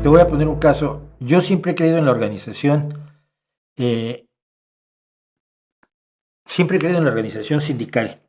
Te voy a poner un caso. Yo siempre he creído en la organización, eh, siempre he creído en la organización sindical,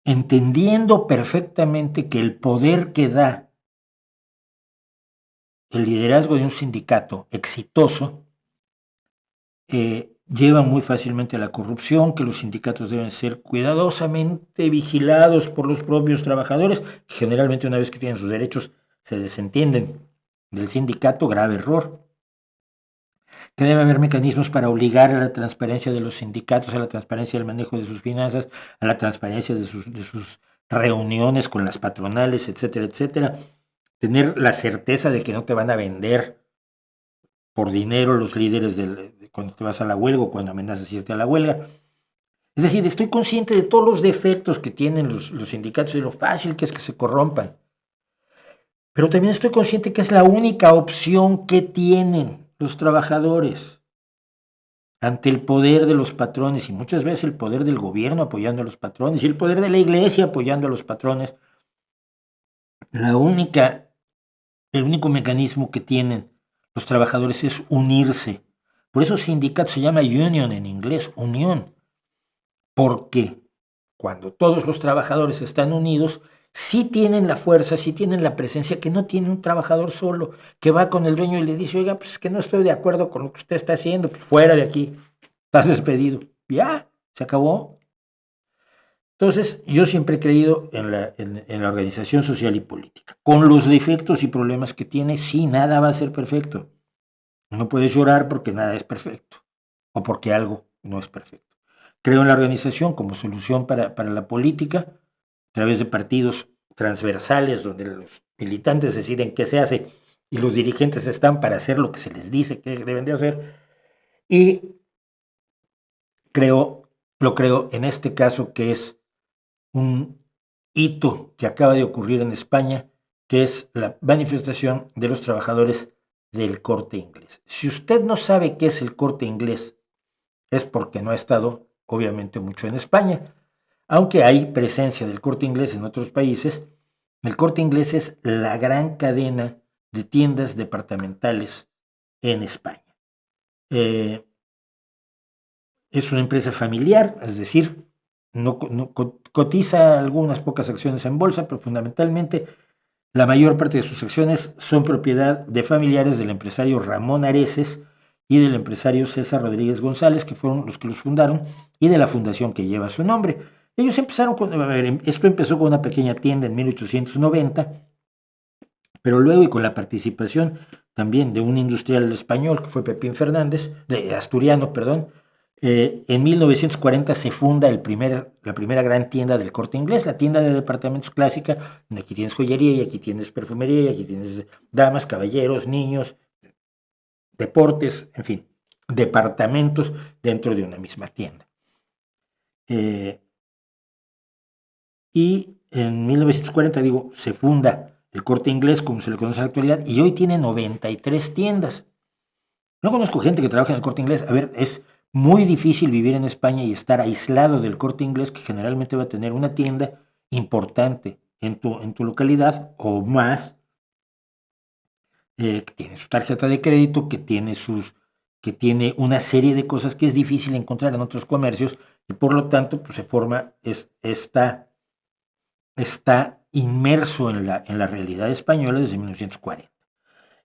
entendiendo perfectamente que el poder que da el liderazgo de un sindicato exitoso lleva muy fácilmente a la corrupción, que los sindicatos deben ser cuidadosamente vigilados por los propios trabajadores. Generalmente, una vez que tienen sus derechos, se desentienden del sindicato, grave error. Que debe haber mecanismos para obligar a la transparencia de los sindicatos, a la transparencia del manejo de sus finanzas, a la transparencia de sus reuniones con las patronales, etcétera, etcétera. Tener la certeza de que no te van a vender por dinero los líderes cuando te vas a la huelga o cuando amenazas irte a la huelga. Es decir, estoy consciente de todos los defectos que tienen los sindicatos y lo fácil que es que se corrompan. Pero también estoy consciente que es la única opción que tienen los trabajadores ante el poder de los patrones y muchas veces el poder del gobierno apoyando a los patrones y el poder de la iglesia apoyando a los patrones. El único mecanismo que tienen los trabajadores es unirse. Por eso sindicato se llama union en inglés, unión. Porque cuando todos los trabajadores están unidos, sí tienen la fuerza, sí tienen la presencia que no tiene un trabajador solo, que va con el dueño y le dice, oiga, pues es que no estoy de acuerdo con lo que usted está haciendo, pues fuera de aquí, estás despedido. Ya, se acabó. Entonces, yo siempre he creído en la organización social y política. Con los defectos y problemas que tiene, sí, nada va a ser perfecto. No puedes llorar porque nada es perfecto o porque algo no es perfecto. Creo en la organización como solución para la política, a través de partidos transversales donde los militantes deciden qué se hace y los dirigentes están para hacer lo que se les dice que deben de hacer. Y lo creo en este caso que es un hito que acaba de ocurrir en España, que es la manifestación de los trabajadores del Corte Inglés. Si usted no sabe qué es el Corte Inglés, es porque no ha estado, obviamente, mucho en España. Aunque hay presencia del Corte Inglés en otros países, el Corte Inglés es la gran cadena de tiendas departamentales en España. Eh, es una empresa familiar, es decir, no cotiza algunas pocas acciones en bolsa, pero fundamentalmente la mayor parte de sus acciones son propiedad de familiares del empresario Ramón Areces y del empresario César Rodríguez González, que fueron los que los fundaron, y de la fundación que lleva su nombre. Ellos empezaron esto empezó con una pequeña tienda en 1890, pero luego y con la participación también de un industrial español que fue Pepín Fernández, asturiano, perdón, en 1940 se funda la primera gran tienda del Corte Inglés, la tienda de departamentos clásica, donde aquí tienes joyería y aquí tienes perfumería y aquí tienes damas, caballeros, niños, deportes, en fin, departamentos dentro de una misma tienda. Y en 1940, digo, se funda el Corte Inglés, como se le conoce en la actualidad, y hoy tiene 93 tiendas. No conozco gente que trabaja en el Corte Inglés. A ver, es muy difícil vivir en España y estar aislado del Corte Inglés, que generalmente va a tener una tienda importante en tu localidad o más, que tiene su tarjeta de crédito, que tiene una serie de cosas que es difícil encontrar en otros comercios y por lo tanto pues, se forma está inmerso en la realidad española desde 1940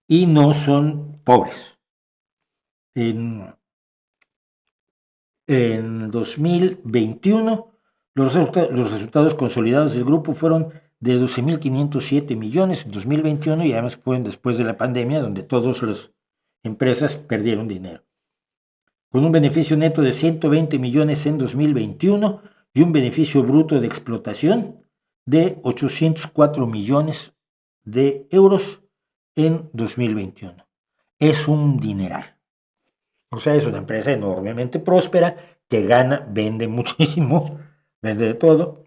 y no son pobres. En 2021, los resultados consolidados del grupo fueron de 12.507 millones en 2021 y además fueron después de la pandemia donde todas las empresas perdieron dinero. Con un beneficio neto de 120 millones en 2021 y un beneficio bruto de explotación de 804 millones de euros en 2021. Es un dineral. O sea, es una empresa enormemente próspera que gana, vende muchísimo, vende de todo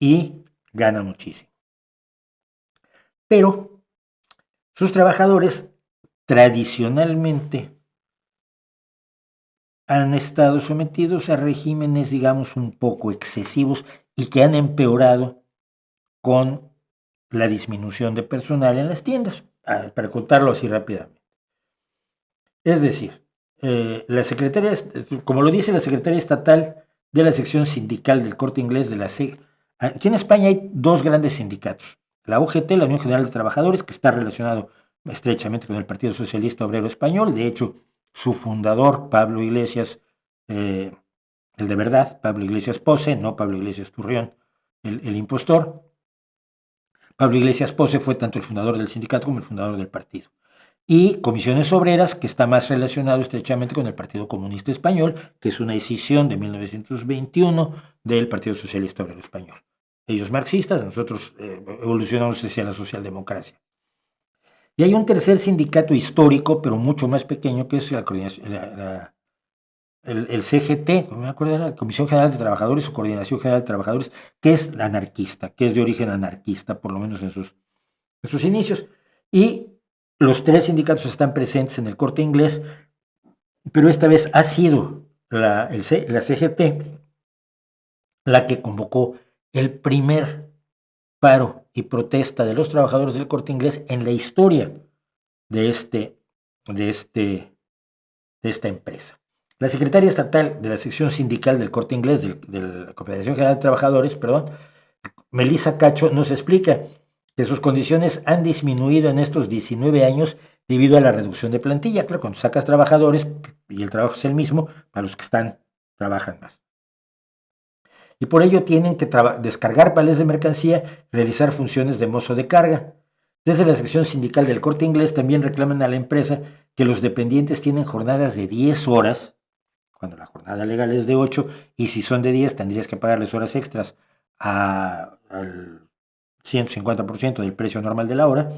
y gana muchísimo. Pero sus trabajadores tradicionalmente han estado sometidos a regímenes, digamos, un poco excesivos y que han empeorado con la disminución de personal en las tiendas. para contarlo así rápidamente. Es decir, la secretaria, como lo dice la secretaria estatal de la sección sindical del Corte Inglés de la C. Aquí en España hay dos grandes sindicatos. La UGT, la Unión General de Trabajadores, que está relacionado estrechamente con el Partido Socialista Obrero Español. De hecho, su fundador, Pablo Iglesias, el de verdad, Pablo Iglesias Pose, no Pablo Iglesias Turrión, el impostor. Pablo Iglesias Pose fue tanto el fundador del sindicato como el fundador del partido. Y Comisiones Obreras, que está más relacionado estrechamente con el Partido Comunista Español, que es una decisión de 1921 del Partido Socialista Obrero Español. Ellos marxistas, nosotros evolucionamos hacia la socialdemocracia. Y hay un tercer sindicato histórico, pero mucho más pequeño, que es el CGT, no me acuerdo, era la Comisión General de Trabajadores o Coordinación General de Trabajadores, que es anarquista, que es de origen anarquista, por lo menos en sus inicios. Y los tres sindicatos están presentes en el Corte Inglés, pero esta vez ha sido la CGT la que convocó el primer paro y protesta de los trabajadores del Corte Inglés en la historia de esta empresa. La secretaria estatal de la sección sindical del Corte Inglés, de la Confederación General de Trabajadores, Melissa Cacho, nos explica que sus condiciones han disminuido en estos 19 años debido a la reducción de plantilla. Claro, cuando sacas trabajadores y el trabajo es el mismo, para los que trabajan más. Y por ello tienen que descargar palés de mercancía, realizar funciones de mozo de carga. Desde la sección sindical del Corte Inglés también reclaman a la empresa que los dependientes tienen jornadas de 10 horas, cuando la jornada legal es de 8, y si son de 10 tendrías que pagarles horas extras al 150% del precio normal de la hora,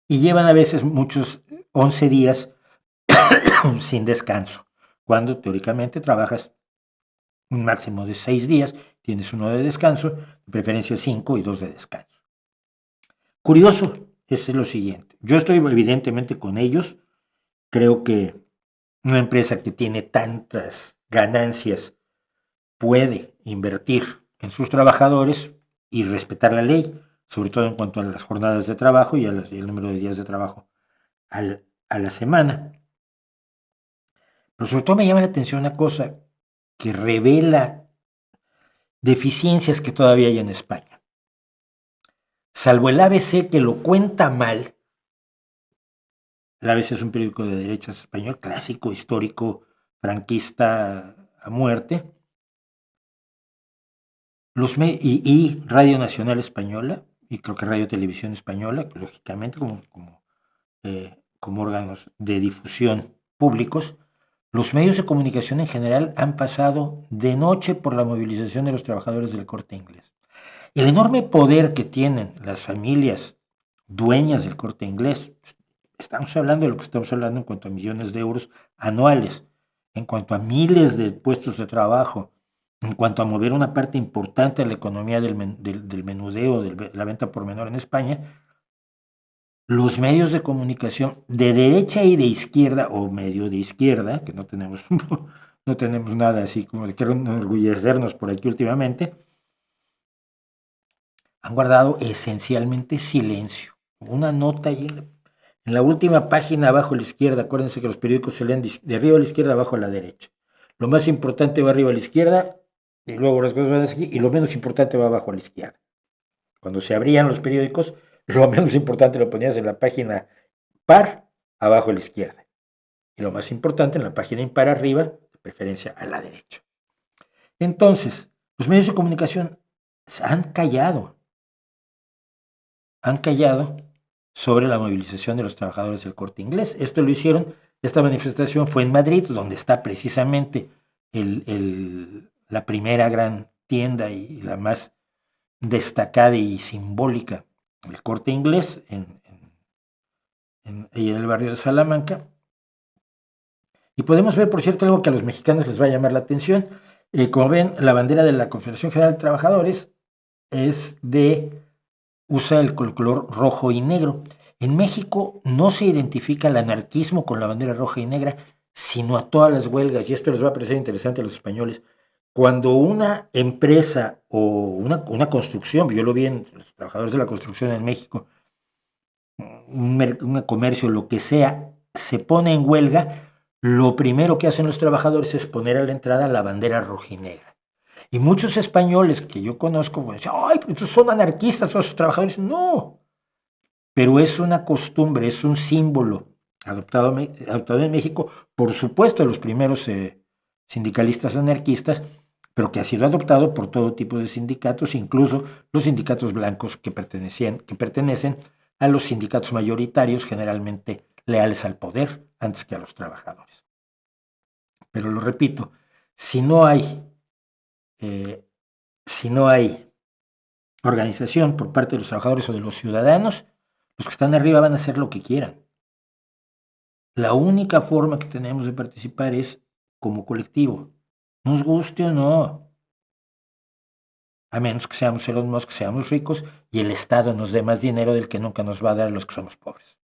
y llevan a veces muchos 11 días sin descanso, cuando teóricamente trabajas un máximo de 6 días, tienes uno de descanso, de preferencia 5 y 2 de descanso. Curioso es lo siguiente, yo estoy evidentemente con ellos, creo que una empresa que tiene tantas ganancias puede invertir en sus trabajadores y respetar la ley, sobre todo en cuanto a las jornadas de trabajo y el número de días de trabajo a la semana. Pero sobre todo me llama la atención una cosa que revela deficiencias que todavía hay en España. Salvo el ABC que lo cuenta mal, el ABC es un periódico de derechas español, clásico, histórico, franquista a muerte, y Radio Nacional Española, y creo que Radio Televisión Española, lógicamente como órganos de difusión públicos, los medios de comunicación en general han pasado de noche por la movilización de los trabajadores del Corte Inglés. El enorme poder que tienen las familias dueñas del Corte Inglés, estamos hablando de lo que estamos hablando en cuanto a millones de euros anuales, en cuanto a miles de puestos de trabajo, en cuanto a mover una parte importante de la economía del menudeo, de la venta por menor en España, los medios de comunicación de derecha y de izquierda, o medio de izquierda, que no tenemos nada así como de que enorgullecernos por aquí últimamente, han guardado esencialmente silencio. Una nota ahí en la última página abajo a la izquierda, acuérdense que los periódicos se leen de arriba a la izquierda, abajo a la derecha. Lo más importante va arriba a la izquierda, y luego las cosas van así, y lo menos importante va abajo a la izquierda. Cuando se abrían los periódicos, lo menos importante lo ponías en la página par, abajo a la izquierda. Y lo más importante en la página impar arriba, de preferencia a la derecha. Entonces, los medios de comunicación han callado sobre la movilización de los trabajadores del Corte Inglés. Esto lo hicieron, esta manifestación fue en Madrid, donde está precisamente la primera gran tienda y la más destacada y simbólica del Corte Inglés, en el barrio de Salamanca. Y podemos ver, por cierto, algo que a los mexicanos les va a llamar la atención. Como ven, la bandera de la Confederación General de Trabajadores usa el color rojo y negro. En México no se identifica el anarquismo con la bandera roja y negra, sino a todas las huelgas, y esto les va a parecer interesante a los españoles. Cuando una empresa o una construcción, yo lo vi en los trabajadores de la construcción en México, un comercio, lo que sea, se pone en huelga, lo primero que hacen los trabajadores es poner a la entrada la bandera rojinegra. Y muchos españoles que yo conozco pues, dicen, ay, pero estos son anarquistas, son esos trabajadores. No, pero es una costumbre, es un símbolo adoptado en México, por supuesto, de los primeros sindicalistas anarquistas, pero que ha sido adoptado por todo tipo de sindicatos, incluso los sindicatos blancos que pertenecen a los sindicatos mayoritarios, generalmente leales al poder antes que a los trabajadores. Pero lo repito, si no hay, eh, si no hay organización por parte de los trabajadores o de los ciudadanos, los que están arriba van a hacer lo que quieran. La única forma que tenemos de participar es como colectivo, nos guste o no, a menos que seamos Elon Musk, que seamos ricos y el Estado nos dé más dinero del que nunca nos va a dar a los que somos pobres.